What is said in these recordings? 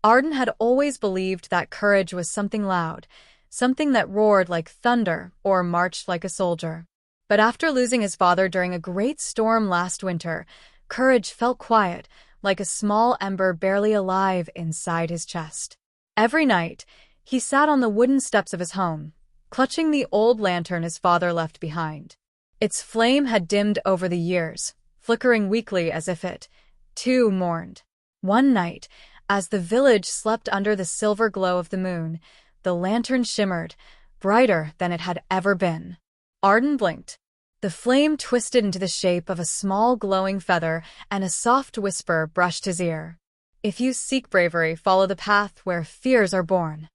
Arden had always believed that courage was something loud, something that roared like thunder or marched like a soldier. But after losing his father during a great storm last winter, courage felt quiet, like a small ember barely alive inside his chest. Every night, he sat on the wooden steps of his home, clutching the old lantern his father left behind. Its flame had dimmed over the years, flickering weakly as if it, too, mourned. One night, as the village slept under the silver glow of the moon, the lantern shimmered, brighter than it had ever been. Arden blinked. The flame twisted into the shape of a small glowing feather, and a soft whisper brushed his ear. "If you seek bravery, follow the path where fears are born."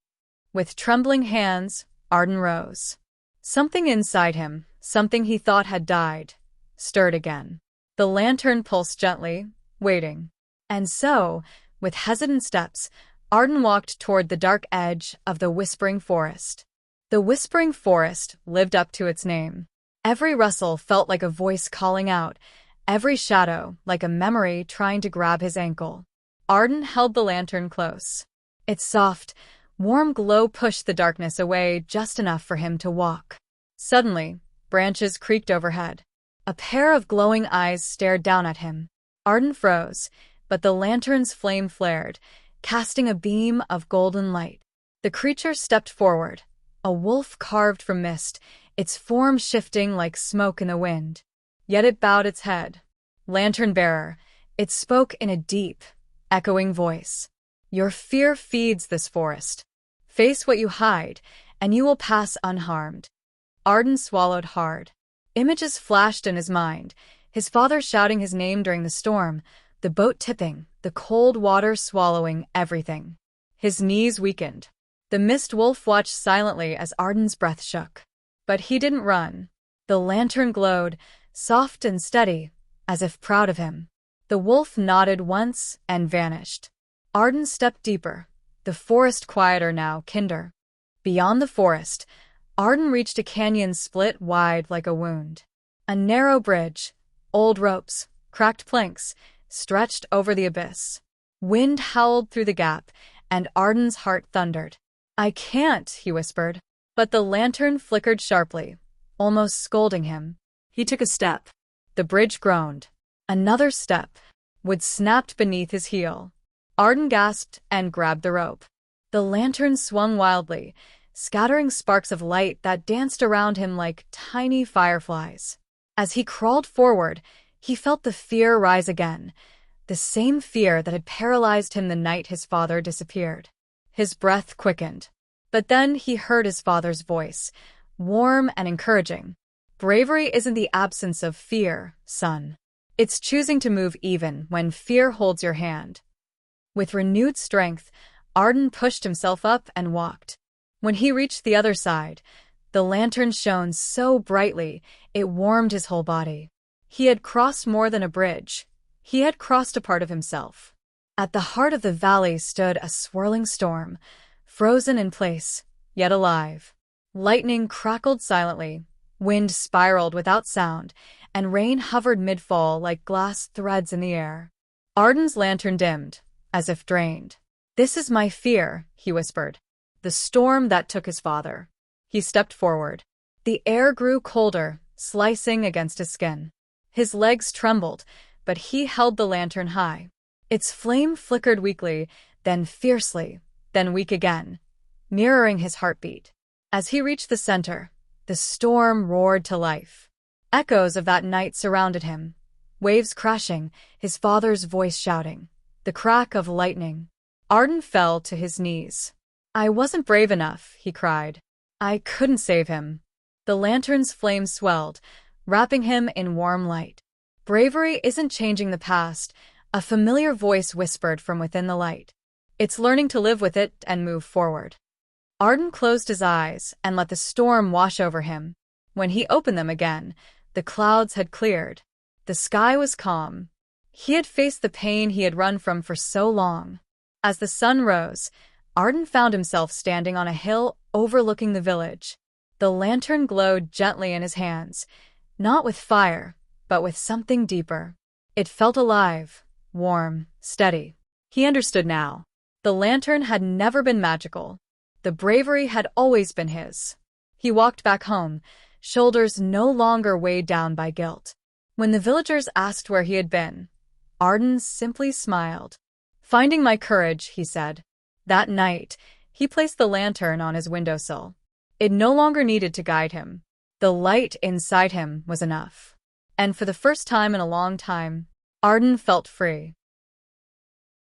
With trembling hands, Arden rose. Something inside him, something he thought had died, stirred again. The lantern pulsed gently, waiting. And so, with hesitant steps, Arden walked toward the dark edge of the Whispering Forest. The Whispering Forest lived up to its name. Every rustle felt like a voice calling out, every shadow like a memory trying to grab his ankle. Arden held the lantern close. Its soft, warm glow pushed the darkness away just enough for him to walk. Suddenly, branches creaked overhead. A pair of glowing eyes stared down at him. Arden froze, but the lantern's flame flared, casting a beam of golden light. The creature stepped forward, a wolf carved from mist, its form shifting like smoke in the wind. Yet it bowed its head. "Lantern-bearer," it spoke in a deep, echoing voice. "Your fear feeds this forest. Face what you hide, and you will pass unharmed." Arden swallowed hard. Images flashed in his mind, his father shouting his name during the storm, the boat tipping, the cold water swallowing everything. His knees weakened. The mist wolf watched silently as Arden's breath shook. But he didn't run. The lantern glowed, soft and steady, as if proud of him. The wolf nodded once and vanished. Arden stepped deeper, the forest quieter now, kinder. Beyond the forest, Arden reached a canyon split wide like a wound. A narrow bridge, old ropes, cracked planks, stretched over the abyss. Wind howled through the gap, and Arden's heart thundered. "I can't," he whispered. But the lantern flickered sharply, almost scolding him. He took a step. The bridge groaned. Another step. Wood snapped beneath his heel. Arden gasped and grabbed the rope. The lantern swung wildly, scattering sparks of light that danced around him like tiny fireflies. As he crawled forward, he felt the fear rise again, the same fear that had paralyzed him the night his father disappeared. His breath quickened. But then he heard his father's voice, warm and encouraging. "Bravery isn't the absence of fear, son. It's choosing to move even when fear holds your hand." With renewed strength, Arden pushed himself up and walked. When he reached the other side, the lantern shone so brightly it warmed his whole body. He had crossed more than a bridge. He had crossed a part of himself. At the heart of the valley stood a swirling storm, frozen in place, yet alive. Lightning crackled silently, wind spiraled without sound, and rain hovered mid-fall like glass threads in the air. Arden's lantern dimmed, as if drained. "This is my fear," he whispered. "The storm that took his father." He stepped forward. The air grew colder, slicing against his skin. His legs trembled, but he held the lantern high. Its flame flickered weakly, then fiercely, then weak again, mirroring his heartbeat. As he reached the center, the storm roared to life. Echoes of that night surrounded him, waves crashing, his father's voice shouting, the crack of lightning. Arden fell to his knees. "I wasn't brave enough," he cried. "I couldn't save him." The lantern's flame swelled, wrapping him in warm light. "Bravery isn't changing the past," a familiar voice whispered from within the light. "It's learning to live with it and move forward." Arden closed his eyes and let the storm wash over him. When he opened them again, the clouds had cleared. The sky was calm. He had faced the pain he had run from for so long. As the sun rose, Arden found himself standing on a hill overlooking the village. The lantern glowed gently in his hands, not with fire, but with something deeper. It felt alive, warm, steady. He understood now. The lantern had never been magical. The bravery had always been his. He walked back home, shoulders no longer weighed down by guilt. When the villagers asked where he had been, Arden simply smiled. "Finding my courage," he said. That night, he placed the lantern on his windowsill. It no longer needed to guide him. The light inside him was enough. And for the first time in a long time, Arden felt free.